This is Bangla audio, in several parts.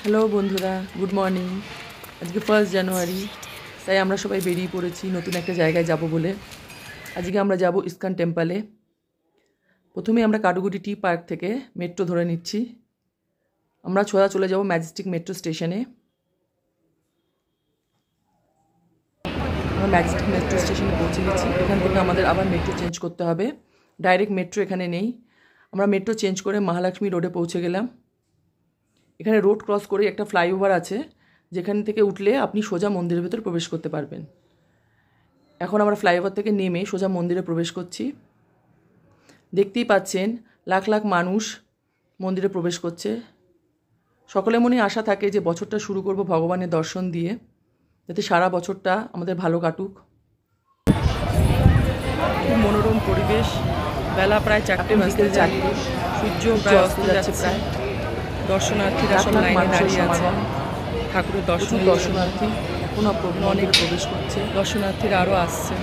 হ্যালো বন্ধুরা, গুড মর্নিং। আজকে 1 জানুয়ারি, তাই আমরা সবাই বেরিয়ে পড়েছি নতুন একটা জায়গায় যাব বলে। আজকে আমরা যাব ইস্কন টেম্পলে। প্রথমে আমরা কাটুগুটি টি পার্ক থেকে মেট্রো ধরে নিচ্ছি। আমরা সোজা চলে যাব ম্যাজেস্টিক মেট্রো স্টেশনে। আমরা ম্যাজেস্টিক মেট্রো স্টেশনে পৌঁছে গেছি। এখান থেকে আমাদের আবার মেট্রো চেঞ্জ করতে হবে, ডাইরেক্ট মেট্রো এখানে নেই। আমরা মেট্রো চেঞ্জ করে মহালক্ষ্মী রোডে পৌঁছে গেলাম। এখানে রোড ক্রস করে একটা ফ্লাইওভার আছে, যেখান থেকে উঠলে আপনি সোজা মন্দিরের ভেতর প্রবেশ করতে পারবেন। এখন আমরা ফ্লাইওভার থেকে নেমে সোজা মন্দিরে প্রবেশ করছি। দেখতেই পাচ্ছেন লাখ লাখ মানুষ মন্দিরে প্রবেশ করছে। সকলের মনে আশা থাকে যে বছরটা শুরু করব ভগবানের দর্শন দিয়ে, যাতে সারা বছরটা আমাদের ভালো কাটুক। খুব মনোরম পরিবেশ। বেলা প্রায় 4টে বাজতে যায়, সূর্য প্রায় অস্ত যাচ্ছে প্রায়। দর্শনার্থীরা সব লাইনে দাঁড়িয়ে আছে ঠাকুরের দর্শনার্থী এখনো অনেক প্রবেশ করছে। দর্শনার্থীরা আরও আসছে।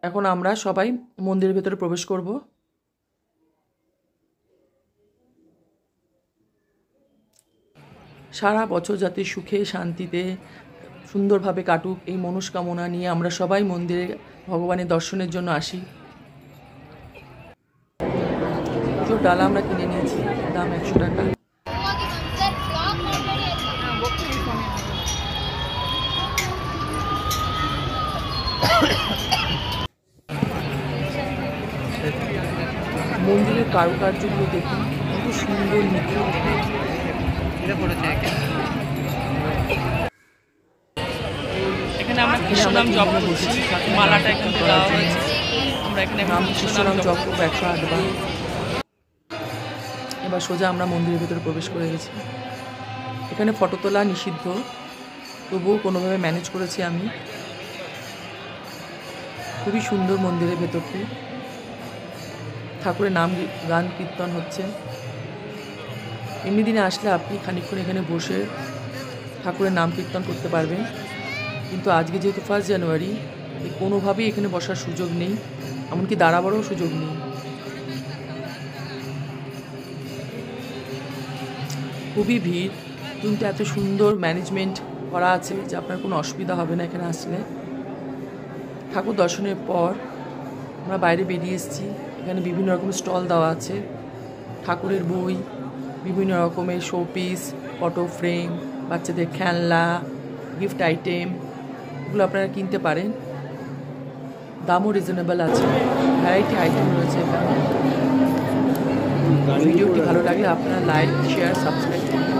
এখন আমরা সবাই মন্দিরের ভেতরে প্রবেশ করব। সারা বছর যাতে সুখে শান্তিতে সুন্দরভাবে কাটুক, এই মনস্কামনা নিয়ে আমরা সবাই মন্দিরে ভগবানের দর্শনের জন্য আসি। ডালা আমরা কিনে নিয়েছি, দাম 100 টাকা। মন্দিরের কারুকার্যগুলো দেখুন, কত সুন্দর নিখুঁত। এখানে আমরা কৃষ্ণনাম জপ করছি, মালাটা এখানে দেওয়া হয়েছে। আমরা এখানে কৃষ্ণনাম জপ করবো 108 বার। এবার সোজা আমরা মন্দিরের ভেতরে প্রবেশ করে গেছি। এখানে ফটো তোলা নিষিদ্ধ, তবুও কোনোভাবে ম্যানেজ করেছি আমি। খুবই সুন্দর মন্দিরের ভেতরটি। ঠাকুরের নাম গান কীর্তন হচ্ছে। এমনি দিনে আসলে আপনি খানিকক্ষণ এখানে বসে ঠাকুরের নাম কীর্তন করতে পারবেন, কিন্তু আজকে যেহেতু 1 জানুয়ারি, কোনোভাবেই এখানে বসার সুযোগ নেই, এমনকি দাঁড়াবারও সুযোগ নেই। খুবই ভিড়, কিন্তু এত সুন্দর ম্যানেজমেন্ট করা আছে যে আপনার কোনো অসুবিধা হবে না এখানে আসলে। ঠাকুর দর্শনের পর আমরা বাইরে বেরিয়ে এসেছি। এখানে বিভিন্ন রকমের স্টল দেওয়া আছে, ঠাকুরের বই, বিভিন্ন রকমের শোপিস, ফটো ফ্রেম, বাচ্চাদের খেলনা, গিফট আইটেম, এগুলো আপনারা কিনতে পারেন। দামও রিজনেবল আছে, ভ্যারাইটি আইটেম রয়েছে এখানে। ভিডিওটি ভালো লাগলে আপনারা লাইক, শেয়ার, সাবস্ক্রাইব করুন।